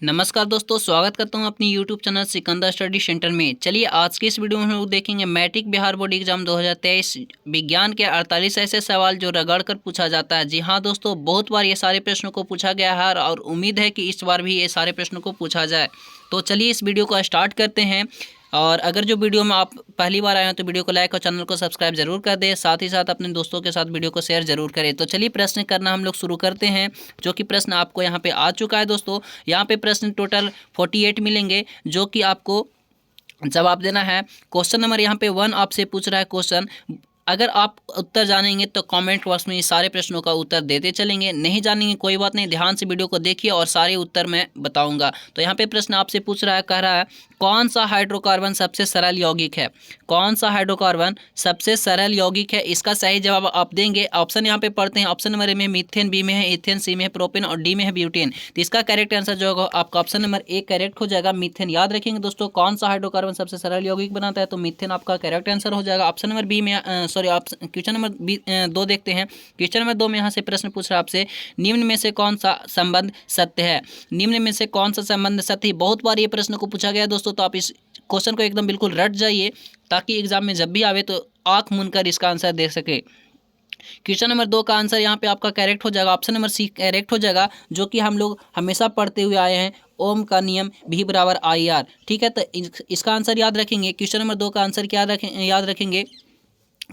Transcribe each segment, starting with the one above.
नमस्कार दोस्तों, स्वागत करता हूं अपनी YouTube channel Sikandar study centre में। चलिए आज की इस वीडियो में हम लोग देखेंगे मैट्रिक बिहार बोर्ड एग्जाम 2023 विज्ञान के 48 ऐसे सवाल जो रगड़ कर पूछा जाता है। जी हां दोस्तों, बहुत बार ये सारे प्रश्नों को पूछा गया है और उम्मीद है कि इस बार भी ये सारे प्रश्नों को पूछा जाए। तो चलिए इस वीडियो को स्टार्ट करते हैं। और अगर जो वीडियो में आप पहली बार आए हैं तो वीडियो को लाइक और चैनल को सब्सक्राइब जरूर कर दें, साथ ही साथ अपने दोस्तों के साथ वीडियो को शेयर जरूर करें। तो चलिए प्रश्न करना हम लोग शुरू करते हैं, जो कि प्रश्न आपको यहाँ पे आ चुका है दोस्तों। यहाँ पे प्रश्न टोटल 48 मिलेंगे जो कि आपको जवाब देना है। क्वेश्चन नंबर यहाँ पे 1 आपसे पूछ रहा है क्वेश्चन। अगर आप उत्तर जानेंगे तो कमेंट बॉक्स में सारे प्रश्नों का उत्तर देते चलेंगे, नहीं जानेंगे कोई बात नहीं, ध्यान से वीडियो को देखिए और सारे उत्तर मैं बताऊंगा। तो यहाँ पे प्रश्न आपसे पूछ रहा है, कह रहा है कौन सा हाइड्रोकार्बन सबसे सरल यौगिक है। कौन सा हाइड्रोकार्बन सबसे सरल यौगिक है, इसका सही जवाब आप देंगे। ऑप्शन यहाँ पे पढ़ते हैं। ऑप्शन नंबर ए में मीथेन, बी में है इथेन, सी में है प्रोपेन और डी में है ब्यूटेन। तो इसका करेक्ट आंसर जो होगा आपका ऑप्शन नंबर ए करेक्ट हो जाएगा, मीथेन। याद रखेंगे दोस्तों, कौन सा हाइड्रोकार्बन सबसे सरल यौगिक बनाता है तो मीथेन आपका करेक्ट आंसर हो जाएगा। ऑप्शन नंबर बी में क्वेश्चन नंबर 2 देखते हैं। क्वेश्चन नंबर 2 में यहाँ से प्रश्न पूछ रहा है आपसे, निम्न में से कौन सा संबंध सत्य है। निम्न में से कौन सा संबंध सत्य है। बहुत बार ये प्रश्न को पूछा गया दोस्तों, तो आप इस क्वेश्चन को एकदम बिल्कुल रट जाइए ताकि एग्जाम में जब भी आवे तो आंख मूंद कर इसका आंसर दे सके। क्वेश्चन नंबर 2 का आंसर यहाँ पे आपका करेक्ट हो जाएगा, ऑप्शन नंबर सी करेक्ट हो जाएगा, जो कि हम लोग हमेशा पढ़ते हुए आए हैं, ओम का नियम V बराबर IR। ठीक है, तो इसका आंसर याद रखेंगे। क्वेश्चन नंबर 2 का आंसर क्या याद रखेंगे,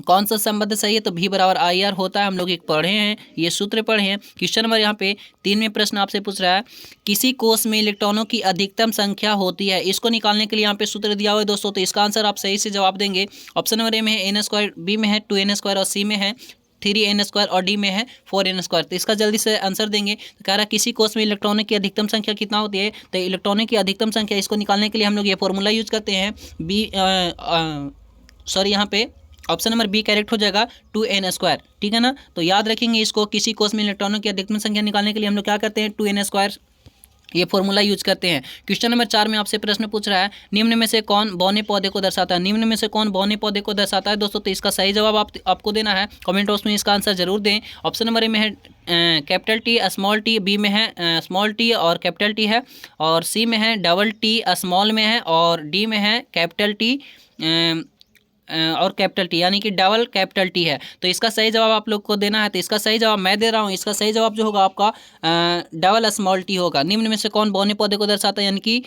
कौन सा संबंध सही है तो V बराबर IR होता है। हम लोग एक पढ़े हैं, ये सूत्र पढ़े हैं। क्वेश्चन नंबर यहाँ पे 3 में प्रश्न आपसे पूछ रहा है, किसी कोष में इलेक्ट्रॉनों की अधिकतम संख्या होती है, इसको निकालने के लिए यहाँ पे सूत्र दिया हुआ है दोस्तों। तो इसका आंसर आप सही से जवाब देंगे। ऑप्शन नंबर ए में है n², बी में है 2n² और सी में है 3n² और डी में है 4n²। तो इसका जल्दी से आंसर देंगे। तो कह रहा है किसी कोष में इलेक्ट्रॉनों की अधिकतम संख्या कितना होती है, तो इलेक्ट्रॉनों की अधिकतम संख्या, इसको निकालने के लिए हम लोग ये फॉर्मूला यूज करते हैं। यहाँ पे ऑप्शन नंबर बी करेक्ट हो जाएगा, 2n²। ठीक है ना, तो याद रखेंगे इसको। किसी कोष में इलेक्ट्रॉनों की अधिकतम संख्या निकालने के लिए हम लोग क्या करते हैं, 2n² ये फॉर्मूला यूज करते हैं। क्वेश्चन नंबर 4 में आपसे प्रश्न पूछ रहा है, निम्न में से कौन बौने पौधे को दर्शाता है। निम्न में से कौन बौने पौधे को दर्शाता है दोस्तों। तो इसका सही जवाब आपको देना है, कमेंट बॉक्स में इसका आंसर जरूर दें। ऑप्शन नंबर ए में है capital T small T, B में है स्मॉल टी और कैपिटल टी है, और सी में है डबल टी स्मॉल में है, और डी में है कैपिटल टी और कैपिटल टी, यानी कि डबल कैपिटल टी है। तो इसका सही जवाब आप लोग को देना है। तो इसका सही जवाब मैं दे रहा हूँ। इसका सही जवाब जो होगा आपका डबल स्मॉल टी होगा। निम्न में से कौन बौने पौधे को दर्शाता है, यानी कि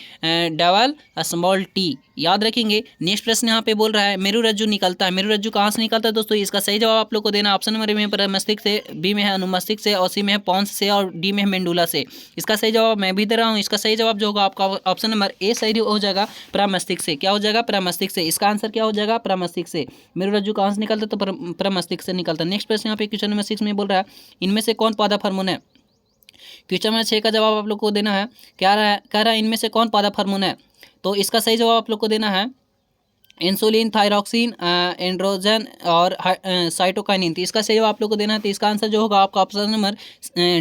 डबल स्मॉल टी। याद रखेंगे। नेक्स्ट प्रश्न यहाँ पे बोल रहा है, मेरुरज्जु निकलता है। मेरुरज्जु कहाँ से निकलता है दोस्तों। इसका सही जवाब आप लोग को देना है। ऑप्शन नंबर ए में प्रमस्तिष्क से, बी में है अनुमस्तिष्क से, और सी में है पॉन्स से, और डी में है मेंडुला से। इसका सही जवाब मैं भी दे रहा हूँ। इसका सही जवाब जो होगा आपका ऑप्शन नंबर ए सही हो जाएगा, प्रमस्तिष्क से। क्या हो जाएगा, प्रमस्तिष्क से। इसका आंसर क्या हो जाएगा, प्रमस्तिष्क से। मेरुरज्जु कहाँ से निकलता है तो प्रमस्तिष्क से निकलता है। नेक्स्ट प्रश्न यहाँ पे क्वेश्चन नंबर 6 में बोल रहा है, इनमें से कौन पौधा हार्मोन है। क्वेश्चन नंबर 6 का जवाब आप लोग को देना है। क्या कह रहा है इनमें से कौन पौधा हार्मोन है, तो इसका सही जवाब आप लोग को देना है इंसुलिन, थायरॉक्सिन, एंड्रोजन और साइटोकाइनिन। तो इसका सही जवाब आप लोग को देना है। तो इसका आंसर जो होगा आपका ऑप्शन नंबर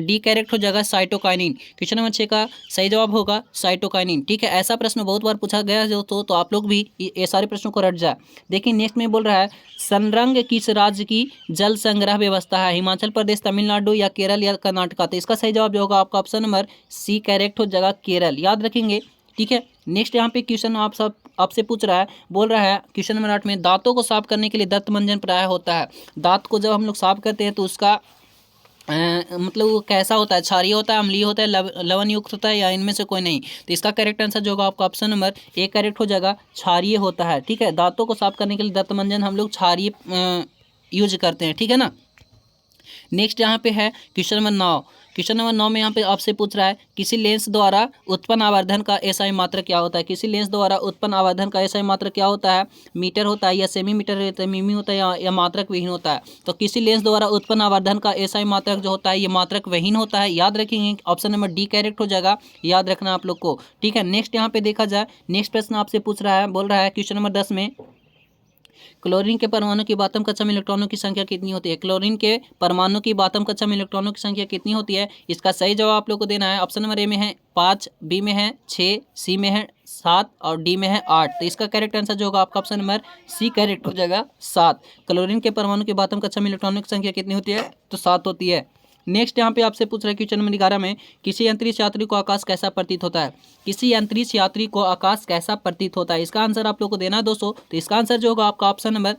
डी करेक्ट हो जाएगा, साइटोकाइनिन। क्वेश्चन नंबर 6 का सही जवाब होगा साइटोकाइनिन। ठीक है, ऐसा प्रश्न बहुत बार पूछा गया है तो आप लोग भी ये सारे प्रश्नों को रट जाए। देखिए नेक्स्ट में बोल रहा है, संरंग किस राज्य की जल संग्रह व्यवस्था है, हिमाचल प्रदेश, तमिलनाडु या केरल या कर्नाटका। तो इसका सही जवाब जो होगा आपका ऑप्शन नंबर सी करेक्ट हो जाएगा, केरल। याद रखेंगे। ठीक है, नेक्स्ट यहाँ पे क्वेश्चन आपसे पूछ रहा है, बोल रहा है क्वेश्चन नंबर 8 में, दांतों को साफ करने के लिए दंत मंजन प्राय होता है। दांत को जब हम लोग साफ करते हैं तो उसका मतलब वो कैसा होता है, क्षारीय होता है, अम्लीय होता है, लवण युक्त होता है, या इनमें से कोई नहीं। तो इसका करेक्ट आंसर जो होगा आपका ऑप्शन नंबर ए करेक्ट हो जाएगा, क्षारीय होता है। ठीक है, दांतों को साफ करने के लिए दंत मंजन हम लोग क्षारीय यूज करते हैं। ठीक है ना। नेक्स्ट यहाँ पे है क्वेश्चन नंबर 9। क्वेश्चन नंबर 9 में यहाँ पे आपसे पूछ रहा है, किसी लेंस द्वारा उत्पन्न आवर्धन का एसआई मात्रक क्या होता है। किसी लेंस द्वारा उत्पन्न आवर्धन का एसआई मात्रक क्या होता है, मीटर होता है, या सेमीमीटर होता है, मिमी होता है, या मात्रक विहीन होता है। तो किसी लेंस द्वारा उत्पन्न आवर्धन का एसआई मात्रक जो होता है ये मात्रक विहीन होता है। याद रखेंगे, ऑप्शन नंबर डी करेक्ट हो जाएगा, याद रखना आप लोग को। ठीक है, नेक्स्ट यहाँ पे देखा जाए, नेक्स्ट प्रश्न आपसे पूछ रहा है, बोल रहा है क्वेश्चन नंबर 10 में, क्लोरीन के परमाणु की बातम कक्षा में इलेक्ट्रॉनों की संख्या कितनी होती है। क्लोरीन के परमाणु की बातम कक्षा में इलेक्ट्रॉनों की संख्या कितनी होती है, इसका सही जवाब आप लोग को देना है। ऑप्शन नंबर ए में है 5, बी में है 6, सी में है 7 और डी में है 8। तो इसका करेक्ट आंसर जो होगा आपका ऑप्शन नंबर सी करेक्ट हो जाएगा, 7। क्लोरीन के परमाणु की बातम कक्षा में इलेक्ट्रॉनों की संख्या कितनी होती है, तो 7 होती है। नेक्स्ट यहाँ पे आपसे पूछ रहा है क्वेश्चन नंबर 11 में, किसी अंतरिक्ष यात्री को आकाश कैसा प्रतीत होता है? किसी अंतरिक्ष यात्री को आकाश कैसा प्रतीत होता है, इसका आंसर आप लोग को देना है दोस्तों। तो इसका आंसर जो होगा आपका ऑप्शन नंबर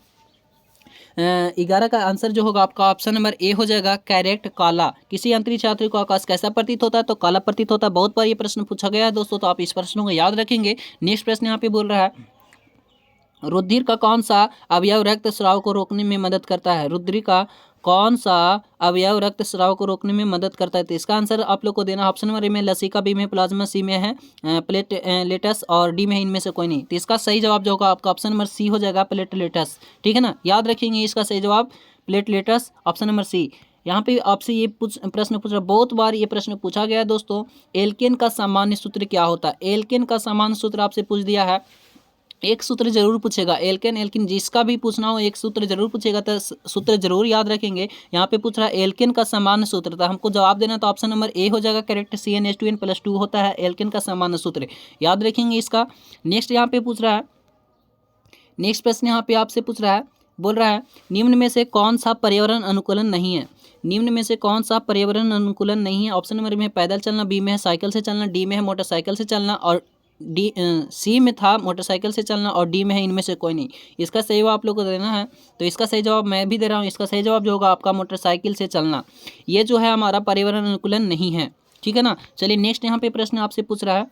11 का आंसर जो होगा आपका ऑप्शन नंबर ए हो जाएगा, करेक्ट, काला। किसी अंतरिक्ष यात्री को आकाश कैसा प्रतीत होता है? तो काला प्रतीत होता है। बहुत बार ये प्रश्न पूछा गया है दोस्तों, तो आप इस प्रश्न को याद रखेंगे। नेक्स्ट प्रश्न यहाँ पे बोल रहा है, रुधिर का कौन सा अवयव रक्त स्राव को रोकने में मदद करता है? रुधिर का कौन सा अवयव रक्त स्राव को रोकने में मदद करता है? तो इसका आंसर आप लोग को देना ऑप्शन नंबर ए में लसिका, बी में प्लाज्मा, सी में है प्लेटलेट्स और डी में इनमें से कोई नहीं। तो इसका सही जवाब जो होगा आपका ऑप्शन नंबर सी हो जाएगा, प्लेटलेट्स। ठीक है ना, याद रखेंगे इसका सही जवाब प्लेटलेट्स, ऑप्शन नंबर सी। यहाँ पे आपसे ये प्रश्न पूछ रहा, बहुत बार ये प्रश्न पूछा गया है दोस्तों, एल्केन का सामान्य सूत्र क्या होता है? एल्केन का सामान्य सूत्र आपसे पूछ दिया है, एक सूत्र जरूर पूछेगा, एल्केन एल्किन जिसका भी पूछना हो एक सूत्र जरूर पूछेगा, तो सूत्र जरूर याद रखेंगे। यहाँ पे पूछ रहा है एल्केन का सामान्य सूत्र, था हमको जवाब देना, तो ऑप्शन नंबर ए हो जाएगा करेक्ट, CnH2n+2 होता है एल्केन का सामान्य सूत्र, याद रखेंगे इसका। नेक्स्ट यहाँ पे पूछ रहा है, नेक्स्ट प्रश्न यहाँ पे आपसे पूछ रहा है, बोल रहा है निम्न में से कौन सा पर्यावरण अनुकूलन नहीं है? निम्न में से कौन सा पर्यावरण अनुकूलन नहीं है? ऑप्शन नंबर में पैदल चलना, बी में है साइकिल से चलना, डी में है मोटरसाइकिल से चलना और सी में था मोटरसाइकिल से चलना और डी में है इनमें से कोई नहीं। इसका सही जवाब आप लोग को देना है, तो इसका सही जवाब मैं भी दे रहा हूँ। इसका सही जवाब जो होगा आपका मोटरसाइकिल से चलना, ये जो है हमारा पर्यावरण अनुकूलन नहीं है। ठीक है ना, चलिए नेक्स्ट यहाँ पे प्रश्न आपसे पूछ रहा है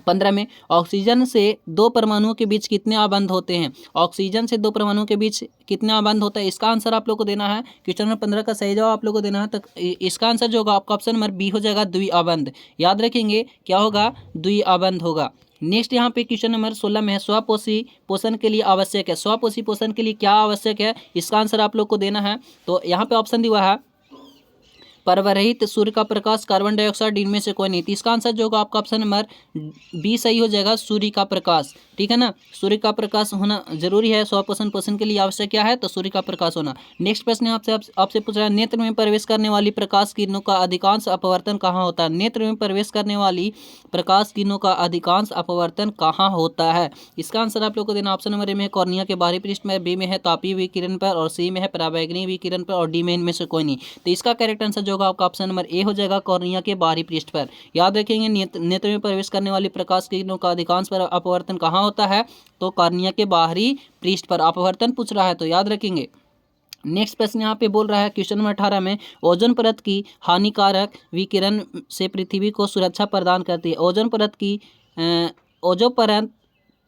15 में, ऑक्सीजन से दो परमाणुओं के बीच कितने आबंध होते हैं? ऑक्सीजन से दो परमाणुओं के बीच कितना आबंध होता है? इसका आंसर आप लोग को देना है। क्वेश्चन नंबर 15 का सही जवाब आप लोग को देना है, तो इसका आंसर जो होगा आपका ऑप्शन नंबर बी हो जाएगा, द्विआबंध। याद रखेंगे क्या होगा, द्विआबंध होगा। नेक्स्ट यहाँ पे क्वेश्चन नंबर 16 में है, स्वपोषी पोषण के लिए आवश्यक है। स्वपोषी पोषण के लिए क्या आवश्यक है, इसका आंसर आप लोग को देना है। तो यहाँ पे ऑप्शन दिया है, परवरहित सूर्य का प्रकाश, कार्बन डाइऑक्साइड, इनमें से कोई नहीं। तो इसका आंसर जो होगा आपका ऑप्शन नंबर बी सही हो जाएगा, सूर्य का प्रकाश। ठीक है ना, सूर्य का प्रकाश होना जरूरी है, 100% पोषण के लिए आवश्यक क्या है, तो सूर्य का प्रकाश होना। नेक्स्ट प्रश्न आपसे पूछ रहा है, नेत्र में प्रवेश करने वाली प्रकाश किरणों का अधिकांश अपवर्तन कहाँ होता है? नेत्र में प्रवेश करने वाली प्रकाश किरणों का अधिकांश अपवर्तन कहाँ होता है? इसका आंसर आप लोग को देना, ऑप्शन नंबर ए में है कॉर्निया के बाहरी पृष्ठ में, बी में है तापीय विकिरण पर और सी में है पराबैंगनी विकिरण पर और डी में इनमें से कोई नहीं। तो इसका करेक्ट आंसर होगा आपका ऑप्शन नंबर ए हो जाएगा, कॉर्निया के बाहरी पृष्ठ पर। याद रखेंगे नेत्र में प्रवेश करने वाली प्रकाश किरणों का अधिकांश पर अपवर्तन कहाँ होता है, तो कॉर्निया के बाहरी पृष्ठ पर अपवर्तन पूछ रहा है, तो याद रखेंगे। नेक्स्ट प्रश्न यहाँ पे बोल रहा है क्वेश्चन नंबर 18 में, ओजोन परत की हानिकारक विकिरण से पृथ्वी को सुरक्षा प्रदान करती है। ओजोन परत की ओजोन परत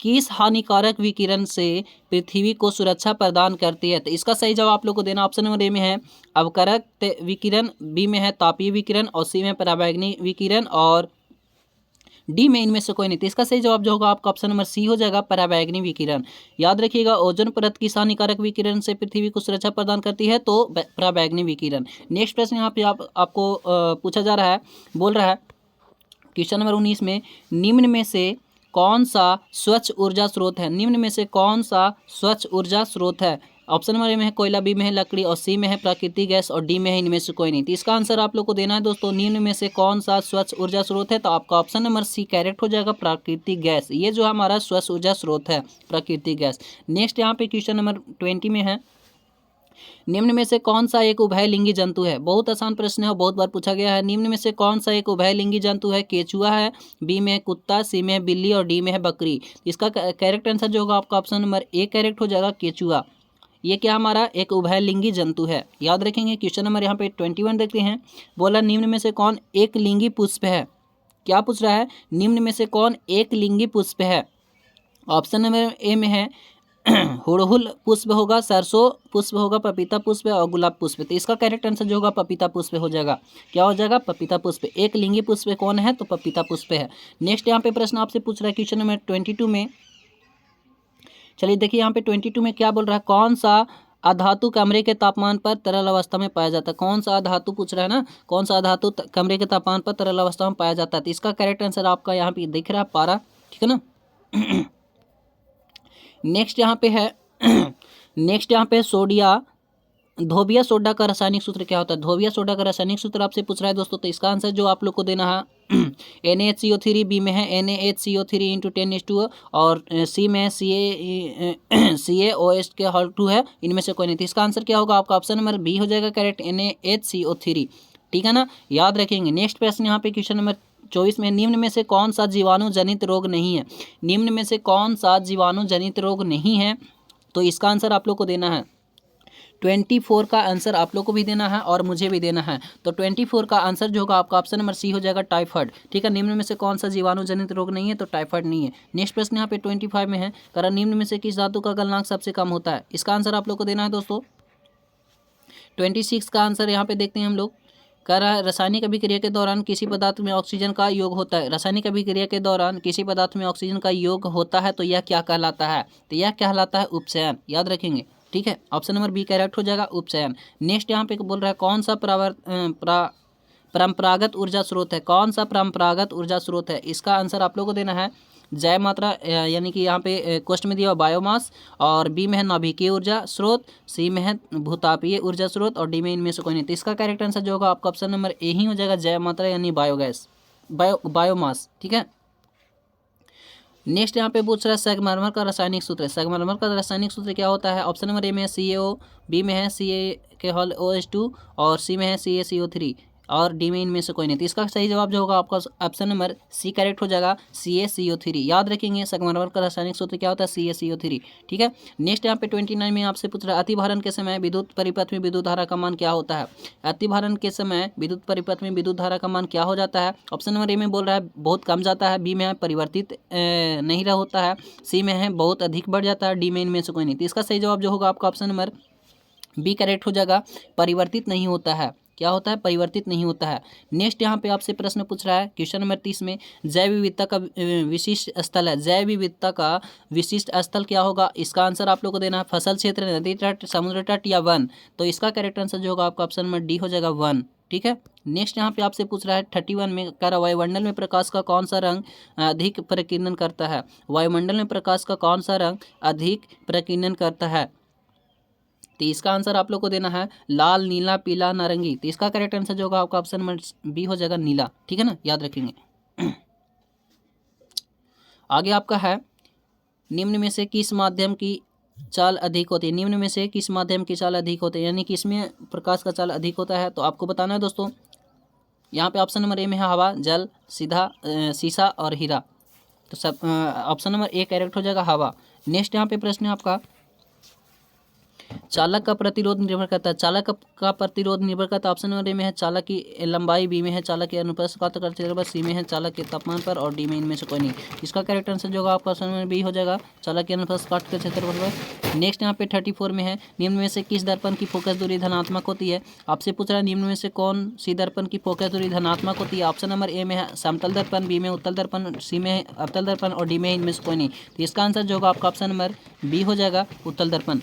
किस हानिकारक विकिरण से पृथ्वी को सुरक्षा प्रदान करती है? तो इसका सही जवाब आप लोग को देना, ऑप्शन नंबर ए में है अवकरक विकिरण, बी में है तापीय विकिरण और सी में पराबैंगनी विकिरण और डी में इनमें से कोई नहीं। तो इसका सही जवाब जो होगा आपका ऑप्शन नंबर सी हो जाएगा, पराबैंगनी विकिरण। याद रखिएगा, ओजोन परत की हानिकारक विकिरण से पृथ्वी को सुरक्षा प्रदान करती है, तो पराबैंगनी विकिरण। नेक्स्ट प्रश्न यहाँ पे आपको पूछा जा रहा है, बोल रहा है क्वेश्चन नंबर 19 में, निम्न में से कौन सा स्वच्छ ऊर्जा स्रोत है? निम्न में से कौन सा स्वच्छ ऊर्जा स्रोत है? ऑप्शन नंबर ए में है कोयला, बी में है लकड़ी और सी में है प्राकृतिक गैस और डी में है इनमें से कोई नहीं। तो इसका आंसर आप लोग को देना है दोस्तों, निम्न में से कौन सा स्वच्छ ऊर्जा स्रोत है, तो आपका ऑप्शन नंबर सी करेक्ट हो जाएगा, प्राकृतिक गैस। ये जो हमारा स्वच्छ ऊर्जा स्रोत है, प्राकृतिक गैस। नेक्स्ट यहाँ पे क्वेश्चन नंबर 20 में है, निम्न में से कौन सा एक उभयलिंगी जंतु है? बहुत आसान प्रश्न है और बहुत बार पूछा गया है। निम्न में से कौन सा एक उभयलिंगी जंतु है? केचुआ है, बी में कुत्ता, सी में बिल्ली और डी में है बकरी। इसका करेक्ट आंसर जो होगा आपका ऑप्शन नंबर ए करेक्ट हो जाएगा, केचुआ। ये क्या हमारा एक उभयलिंगी जंतु है, याद रखेंगे। क्वेश्चन नंबर यहाँ पे 21 देखते हैं, बोला निम्न में से कौन एक लिंगी पुष्प है? क्या पूछ रहा है, निम्न में से कौन एक लिंगी पुष्प है? ऑप्शन नंबर ए में है हुड़हुल पुष्प होगा, सरसों पुष्प होगा, पपीता पुष्प और गुलाब पुष्प। तो इसका करेक्ट आंसर जो होगा पपीता पुष्प हो जाएगा। क्या हो जाएगा, पपीता पुष्प। एक लिंगी पुष्प कौन है, तो पपीता पुष्प है। नेक्स्ट यहाँ पे प्रश्न आपसे पूछ रहा है क्वेश्चन नंबर 22 में, चलिए देखिए यहाँ पे 22 में क्या बोल रहा है, कौन सा अधातु कमरे के तापमान पर तरल अवस्था में पाया जाता है? कौन सा अधातु पूछ रहा है ना, कौन सा अधातु कमरे के तापमान पर तरल अवस्था में पाया जाता है? तो इसका करेक्ट आंसर आपका यहाँ पे दिख रहा है, पारा। ठीक है ना। नेक्स्ट यहाँ पे है नेक्स्ट यहाँ पे सोडिया धोबिया सोडा का रासायनिक सूत्र क्या होता है? धोबिया सोडा का रासायनिक सूत्र आपसे पूछ रहा है दोस्तों, तो इसका आंसर जो आप लोग को देना है NaHCO3, बी में है NaHCO3 इंटू 10 और सी में है CaOH के होल 2 है, इनमें से कोई नहीं। तो इसका आंसर क्या होगा आपका? ऑप्शन नंबर बी हो जाएगा करेक्ट, NaHCO3। ठीक है ना, याद रखेंगे। नेक्स्ट प्रश्न यहाँ पे क्वेश्चन नंबर 24 में, निम्न में से कौन सा जीवाणु जनित रोग नहीं है? निम्न में से कौन सा जीवाणु जनित रोग नहीं है? तो इसका आंसर आप लोग को देना है 24 का आंसर आप लोग को भी देना है और मुझे भी देना है। तो 24 का आंसर जो होगा आपका ऑप्शन नंबर सी हो जाएगा, टाइफाइड। ठीक है, निम्न में से कौन सा जीवाणु जनित रोग नहीं है? तो टाइफाइड नहीं है। नेक्स्ट प्रश्न यहाँ पे 25 में है, कारण निम्न में से किस धातु का गलनांक सबसे कम होता है? इसका आंसर आप लोग को देना है दोस्तों। 26 का आंसर यहाँ पे देखते हैं हम लोग, कह रहा है रासायनिक अभिक्रिया के दौरान किसी पदार्थ में ऑक्सीजन का योग होता है। रासायनिक अभिक्रिया के दौरान किसी पदार्थ में ऑक्सीजन का योग होता है, तो यह क्या कहलाता है? तो यह कहलाता है उपचयन, याद रखेंगे। ठीक है, ऑप्शन नंबर बी करेक्ट हो जाएगा, उपचयन। नेक्स्ट यहाँ पे बोल रहा है कौन सा परंपरागत ऊर्जा स्रोत है? कौन सा परंपरागत ऊर्जा स्रोत है? इसका आंसर आप लोग को देना है जय मात्रा, यानी कि यहाँ पे क्वेश्चन में दिया हुआ बायोमास, और बी में है नाभिकीय ऊर्जा स्रोत, सी में है भूतापीय ऊर्जा स्रोत, और डी में इनमें से कोई नहीं। तो इसका करेक्ट आंसर जो होगा आपका ऑप्शन नंबर ए ही हो जाएगा, जय मात्रा यानी बायोगैस, बायोमास। ठीक है, नेक्स्ट यहाँ पे पूछ रहा है संगमरमर का रासायनिक सूत्र। संगमरमर का रासायनिक सूत्र क्या होता है? ऑप्शन नंबर ए में है CaO, बी में है Ca के होल OH2, और सी में है CaCO3, और डी में इनमें से कोई नहीं। तो इसका सही जवाब जो होगा आपका ऑप्शन नंबर सी करेक्ट हो जाएगा, CaCO3। याद रखेंगे संगमरमर का रासायनिक सूत्र क्या होता है? CaCO3। ठीक है, नेक्स्ट यहाँ पे 29 में आपसे पूछ रहा है अतिभारण के समय विद्युत परिपथ में विद्युत धारा का मान क्या होता है? अतिभारण के समय विद्युत परिपथ में विद्युत धारा का मान क्या हो जाता है? ऑप्शन नंबर ए में बोल रहा है बहुत कम जाता है, बी में है परिवर्तित नहीं रहा होता है, सी में है बहुत अधिक बढ़ जाता है, डी में इनमें से कोई नहीं। तो इसका सही जवाब जो होगा आपका ऑप्शन नंबर बी करेक्ट हो जाएगा, परिवर्तित नहीं होता है। क्या होता है? परिवर्तित नहीं होता है। नेक्स्ट यहाँ पे आपसे प्रश्न पूछ रहा है क्वेश्चन नंबर 30 में, जैव विविधता का विशिष्ट स्थल है। जैव विविधता का विशिष्ट स्थल क्या होगा? इसका आंसर आप लोग को देना है फसल क्षेत्र, नदी तट, समुद्र तट या वन। तो इसका करेक्ट आंसर जो होगा आपका ऑप्शन नंबर डी हो जाएगा, वन। ठीक है, नेक्स्ट यहाँ पे आपसे पूछ रहा है 31 में, कह रहा वायुमंडल में प्रकाश का कौन सा रंग अधिक प्रकीर्णन करता है? वायुमंडल में प्रकाश का कौन सा रंग अधिक प्रकीर्णन करता है? तो इसका आंसर आप लोग को देना है लाल, नीला, पीला, नारंगी। तो इसका करेक्ट आंसर जो होगा आपका ऑप्शन नंबर बी हो जाएगा, नीला। ठीक है ना, याद रखेंगे। आगे आपका है निम्न में से किस माध्यम की चाल अधिक होती है? निम्न में से किस माध्यम की चाल अधिक होती है, यानी कि इसमें प्रकाश का चाल अधिक होता है? तो आपको बताना है दोस्तों, यहाँ पे ऑप्शन नंबर ए में है हवा, जल, शीशा और हीरा। तो सब ऑप्शन नंबर ए करेक्ट हो जाएगा, हवा। नेक्स्ट यहाँ पे प्रश्न है आपका, चालक का प्रतिरोध निर्भर करता है। चालक का प्रतिरोध निर्भर करता है, ऑप्शन नंबर ए में है चालक की लंबाई, बी में है चालक के अनुप्रस्थ क्षेत्र पर, सी में है चालक के तापमान पर, और डी में इनमें से कोई नहीं। इसका करेक्ट आंसर जो होगा आपका ऑप्शन नंबर बी हो जाएगा, चालक के अनुप्रस्थ के क्षेत्र पर। नेक्स्ट यहाँ पे 34 में है, निम्न में से किस दर्पण की फोकस दूरी धनात्मक होती है? आपसे पूछ रहा है निम्न में से कौन सी दर्पण की फोकस दूरी धनात्मक होती है? ऑप्शन नंबर ए में है समतल दर्पण, बी में उत्तल दर्पण, सी में है अवतल दर्पण, और डी में इनमें से कोई नहीं। तो इसका आंसर जो होगा आपका ऑप्शन नंबर बी हो जाएगा, उत्तल दर्पण।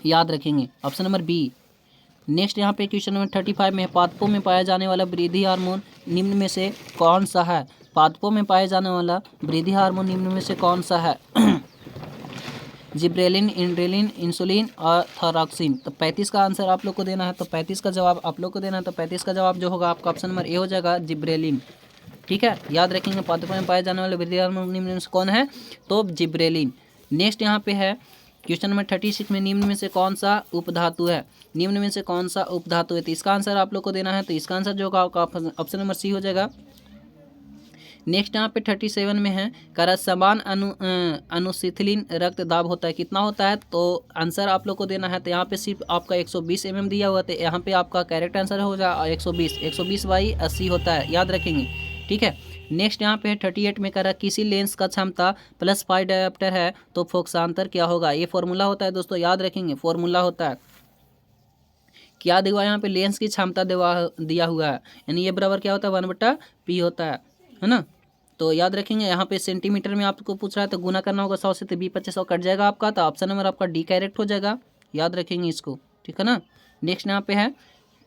याद रखेंगे, ऑप्शन नंबर बी। नेक्स्ट यहाँ पे क्वेश्चन नंबर 35 में, पादपों में पाया जाने वाला वृद्धि हार्मोन निम्न में से कौन सा है? पादपों में पाया जाने वाला वृद्धि हार्मोन निम्न में से कौन सा है? जिब्रेलिन, इंड्रेलिन, इंसुलिन और थायरॉक्सिन। तो 35 का आंसर आप लोग को देना है, तो 35 का जवाब आप लोग को देना है। तो 35 का जवाब जो होगा आपका ऑप्शन नंबर ए हो जाएगा, जिब्रेलिन। ठीक है, याद रखेंगे, पादपों में पाए जाने वाले वृद्धि हार्मोन निम्न में से कौन है? तो जिब्रेलिन। नेक्स्ट यहाँ पे है क्वेश्चन नंबर 36 में, निम्न में से कौन सा उपधातु है? निम्न में से कौन सा उपधातु है? तो इसका आंसर आप लोग को देना है। तो इसका आंसर जो होगा आपका ऑप्शन नंबर सी हो जाएगा। नेक्स्ट यहाँ पे 37 में है, करा समान अनुशीतलीन रक्त दाब होता है, कितना होता है? तो आंसर आप लोग को देना है। तो यहाँ पे सिर्फ आपका 120 mm दिया हुआ, तो यहाँ पे आपका करेक्ट आंसर हो जाएगा 120/80 होता है, याद रखेंगे। ठीक है, नेक्स्ट यहाँ पे 38 में करा किसी लेंस का क्षमता +5 डायोप्टर है तो फोकसांतर क्या होगा? ये फॉर्मूला होता है दोस्तों, याद रखेंगे, फॉर्मूला होता है। क्या दिया यहाँ पे? लेंस की क्षमता दिया हुआ है, यानी ये बराबर क्या होता है? 1/p होता है ना। तो याद रखेंगे, यहाँ पे सेंटीमीटर में आपको पूछ रहा है तो गुना करना होगा 100 से, तो 20/25 कट जाएगा आपका। तो ऑप्शन नंबर आपका डी करेक्ट हो जाएगा, याद रखेंगे इसको। ठीक है ना, नेक्स्ट यहाँ पे है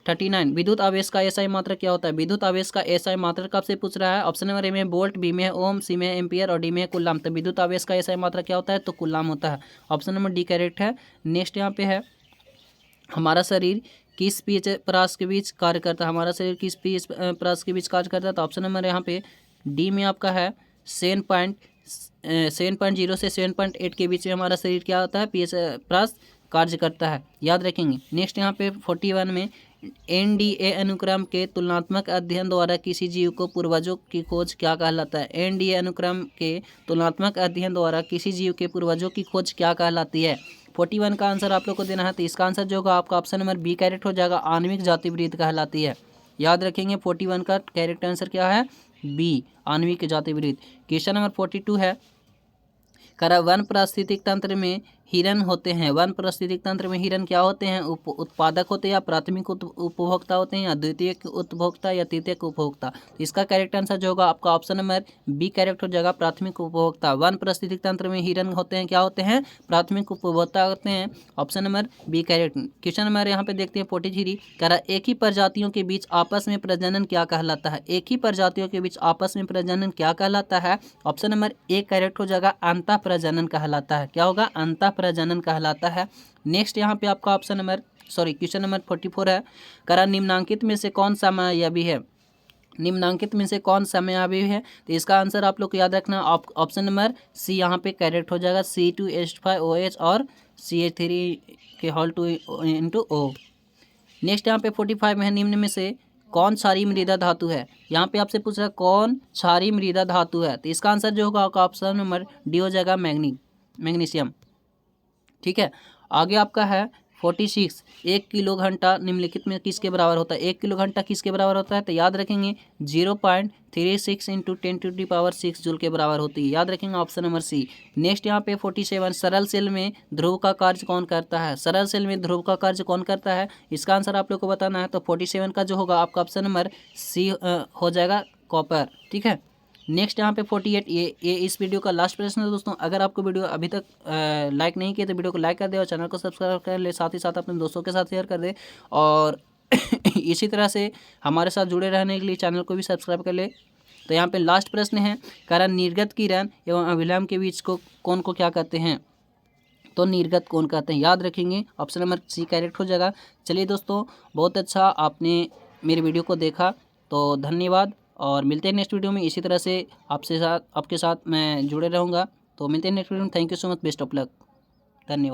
39, विद्युत आवेश का एसआई मात्रक क्या होता है? विद्युत आवेश का एसआई मात्रक आपसे पूछ रहा है। ऑप्शन नंबर ए में वोल्ट, बी में है ओम, सी में है एम्पियर, और डी में है कुलाम। तो विद्युत आवेश का एसआई मात्रक क्या होता है? तो कुलाम होता है। ऑप्शन नंबर डी करेक्ट है। नेक्स्ट यहाँ पे है हमारा शरीर किस पीएच परास के बीच कार्य करता है, हमारा शरीर किस पीएच परास के बीच कार्य करता है। तो ऑप्शन नंबर यहाँ पे डी में आपका है 7.0 से 7.8 के बीच में हमारा शरीर क्या होता है, पीएच परास कार्य करता है, याद रखेंगे। नेक्स्ट यहाँ पे 41 में एनडीए अनुक्रम के तुलनात्मक अध्ययन द्वारा किसी जीव को पूर्वजों की खोज क्या कहलाता है। एनडीए अनुक्रम के तुलनात्मक अध्ययन द्वारा किसी जीव के पूर्वजों की खोज क्या कहलाती है। 41 का आंसर आप लोग को देना है। तो इसका आंसर जो होगा आपका ऑप्शन नंबर बी करेक्ट हो जाएगा, आणविक जाति वृत्त कहलाती है, याद रखेंगे। 41 का करेक्ट आंसर क्या है, बी, आणविक जाति वृत्त। क्वेश्चन नंबर 42 है, करा वन पारिस्थितिक तंत्र में हिरन होते हैं। वन पारिस्थितिक तंत्र में हिरन क्या होते हैं, उत्पादक होते हैं या प्राथमिक उपभोक्ता होते हैं या द्वितीयक उपभोक्ता या तृतीयक उपभोक्ता। तो इसका करेक्ट आंसर जो होगा आपका ऑप्शन नंबर बी करेक्ट हो जाएगा, प्राथमिक उपभोक्ता। वन पारिस्थितिक तंत्र में हिरन होते हैं, क्या होते हैं, प्राथमिक उपभोक्ता होते हैं, option number B correct. Question number यहाँ पे देखते हैं 43, करा एक ही प्रजातियों के बीच आपस में प्रजनन क्या कहलाता है। एक ही प्रजातियों के बीच आपस में प्रजनन क्या कहलाता है, ऑप्शन नंबर ए करेक्ट हो जाएगा, अंतः प्रजनन कहलाता है। क्या होगा, अंतः प्रजनन कहलाता है। नेक्स्ट यहाँ पे आपका ऑप्शन नंबर क्वेश्चन नंबर 44 है, करा निम्नांकित में से कौन समयावी है। निम्नांकित में से कौन समयावी है। तो इसका आंसर आप लोग को याद रखना, ऑप्शन नंबर सी यहाँ पे करेक्ट हो जाएगा, C2H5OH और CH3 के होल 2 इंटू O। नेक्स्ट यहाँ पे 45 में है, निम्न में से कौन क्षारीय मृदा धातु है। यहाँ पे आपसे पूछ रहा है कौन क्षारीय मृदा धातु है। तो इसका आंसर जो होगा आपका ऑप्शन नंबर डी हो जाएगा, मैग्नीशियम। ठीक है, आगे आपका है 46, 1 किलो घंटा निम्नलिखित में किसके बराबर होता है। 1 किलो घंटा किसके बराबर होता है, तो याद रखेंगे 0.36 इंटू 10⁶ जूल के बराबर होती है, याद रखेंगे, ऑप्शन नंबर सी। नेक्स्ट यहाँ पे 47, सरल सेल में ध्रुव का कार्य कौन करता है। सरल सेल में ध्रुव का कार्य कौन करता है, इसका आंसर आप लोग को बताना है। तो 47 का जो होगा आपका ऑप्शन नंबर सी हो जाएगा, कॉपर। ठीक है, नेक्स्ट यहाँ पे 48, ये इस वीडियो का लास्ट प्रश्न है दोस्तों। अगर आपको वीडियो अभी तक लाइक नहीं किया तो वीडियो को लाइक कर दे और चैनल को सब्सक्राइब कर ले, साथ ही साथ अपने दोस्तों के साथ शेयर कर दे। और इसी तरह से हमारे साथ जुड़े रहने के लिए चैनल को भी सब्सक्राइब कर ले। तो यहाँ पे लास्ट प्रश्न है, कारण निर्गत किरण एवं अभिलंब के बीच को कौन को क्या कहते हैं। तो निर्गत कौन कहते हैं, याद रखेंगे, ऑप्शन नंबर सी करेक्ट हो जाएगा। चलिए दोस्तों, बहुत अच्छा आपने मेरे वीडियो को देखा, तो धन्यवाद और मिलते हैं नेक्स्ट वीडियो में। इसी तरह से आपके साथ मैं जुड़े रहूँगा। तो मिलते हैं नेक्स्ट वीडियो में। Thank you so much, best of luck, धन्यवाद।